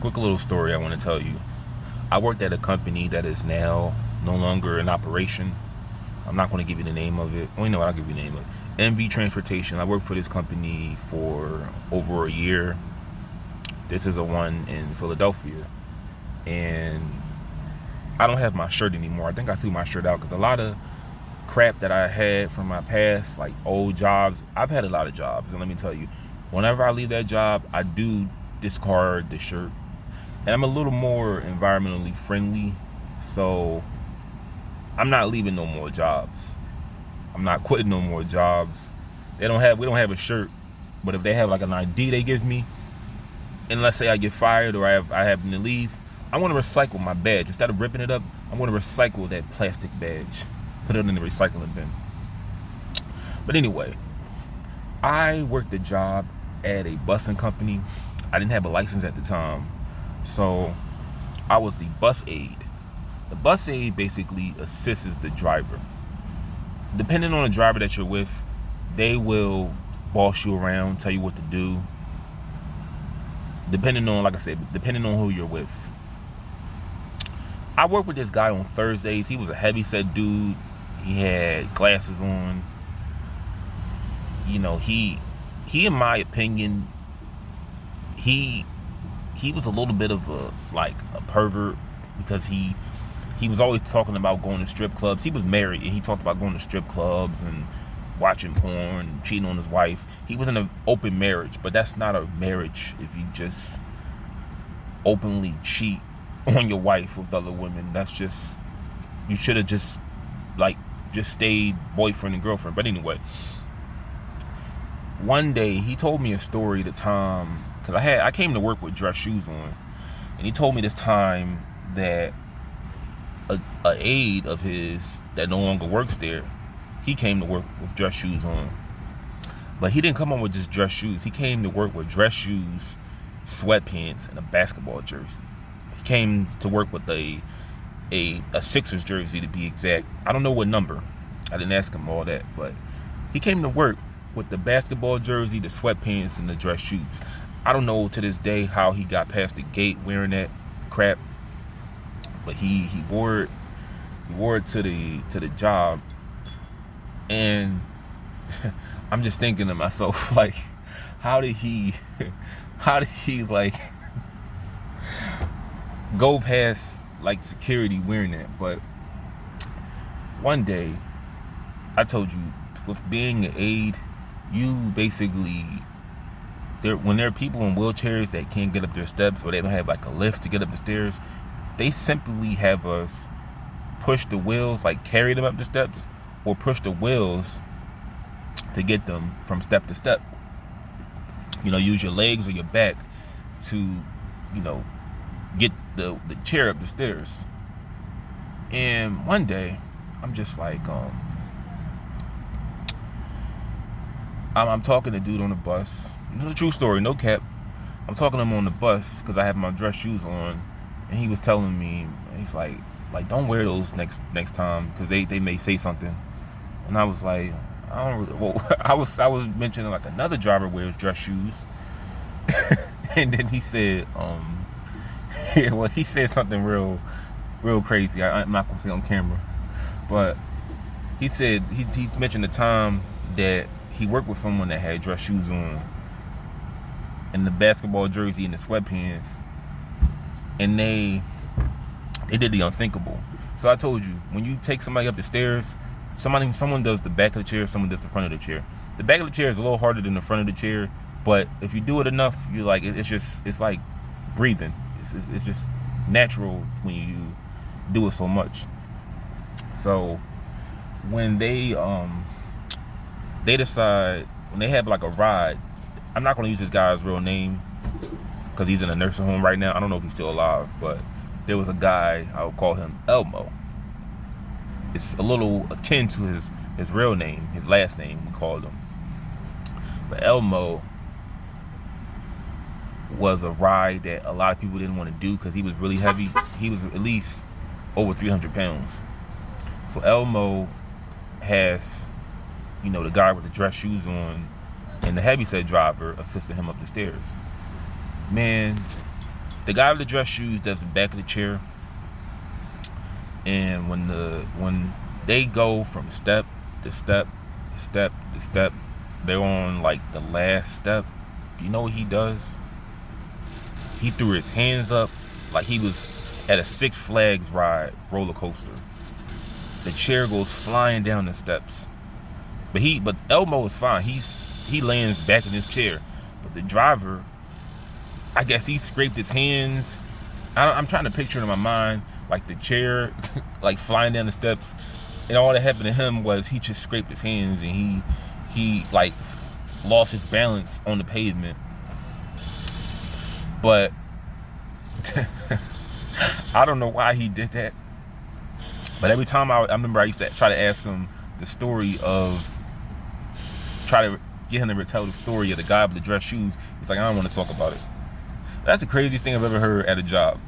Quick little story I want to tell you. I worked at a company that is now no longer in operation. I'm not going to give you the name of it. Well, you know what? I'll give you the name of it. MV Transportation. I worked for this company for over a year. This is a one in Philadelphia. And I don't have my shirt anymore. I think I threw my shirt out because a lot of crap that I had from my past, like old jobs. I've had a lot of jobs, and let me tell you, whenever I leave that job, I do discard the shirt. And I'm a little more environmentally friendly, so I'm not leaving no more jobs. I'm not quitting no more jobs. We don't have a shirt, but if they have like an ID they give me, and let's say I get fired or I happen to leave, I want to recycle my badge. Instead of ripping it up, I want to recycle that plastic badge. Put it in the recycling bin. But anyway, I worked a job at a busing company. I didn't have a license at the time, so I was the bus aide. The bus aide basically assists the driver. Depending on the driver that you're with, they will boss you around, tell you what to do. Depending on, like I said, depending on who you're with. I worked with this guy on Thursdays. He was a heavy-set dude. He had glasses on. You know, he in my opinion, he was a little bit of a pervert, because he was always talking about going to strip clubs. He was married, and he talked about going to strip clubs and watching porn and cheating on his wife. He was in an open marriage, but that's not a marriage if you just openly cheat on your wife with other women. That's just, you should have just stayed boyfriend and girlfriend. But anyway, one day he told me a story the time, because I came to work with dress shoes on, and he told me this time that a aide of his that no longer works there, he came to work with dress shoes on. But he didn't come on with just dress shoes. He came to work with dress shoes, sweatpants, and a basketball jersey. He came to work with a Sixers jersey, to be exact. I don't know what number. I didn't ask him all that, but he came to work with the basketball jersey, the sweatpants, and the dress shoes. I don't know to this day how he got past the gate wearing that crap, but he wore it to the job. And I'm just thinking to myself, like, how did he like go past like security wearing that? But one day, I told you, with being an aide, you basically, when there are people in wheelchairs that can't get up their steps, or they don't have like a lift to get up the stairs, they simply have us push the wheels, like carry them up the steps, or push the wheels to get them from step to step. You know, use your legs or your back to, you know, get the chair up the stairs. And one day, I'm just like, I'm talking to dude on the bus. It's a true story, no cap. I'm talking to him on the bus because I have my dress shoes on, and he was telling me, he's like don't wear those next time, because they may say something. And I was like, I don't really, well, I was mentioning like another driver wears dress shoes, and then he said, yeah, well, he said something real crazy. I'm not gonna say on camera, but he said he mentioned the time that he worked with someone that had dress shoes on and the basketball jersey and the sweatpants, and they did the unthinkable. So I told you, when you take somebody up the stairs, someone does the back of the chair, someone does the front of the chair. The back of the chair is a little harder than the front of the chair, but if you do it enough, you like it's like breathing. It's just natural when you do it so much. So when they decide, when they have like a ride, I'm not going to use this guy's real name because he's in a nursing home right now. I don't know if he's still alive, but there was a guy, I would call him Elmo. It's a little akin to his real name, his last name, we called him. But Elmo was a ride that a lot of people didn't want to do because he was really heavy. He was at least over 300 pounds. So Elmo has, you know, the guy with the dress shoes on and the heavyset driver assisted him up the stairs. Man, The guy with the dress shoes that's the back of the chair, and when they go from step to step to step to step, they're on like the last step. You know what he does? He threw his hands up like he was at a Six Flags ride roller coaster. The chair goes flying down the steps. But Elmo is fine. He lands back in his chair. But the driver, I guess he scraped his hands. I'm trying to picture it in my mind, like the chair, like flying down the steps, and all that happened to him was he just scraped his hands and he like lost his balance on the pavement. But I don't know why he did that. But every time I remember I used to try to ask him the story of, try to get him to retell the story of the guy with the dress shoes. He's like, I don't want to talk about it. That's the craziest thing I've ever heard at a job.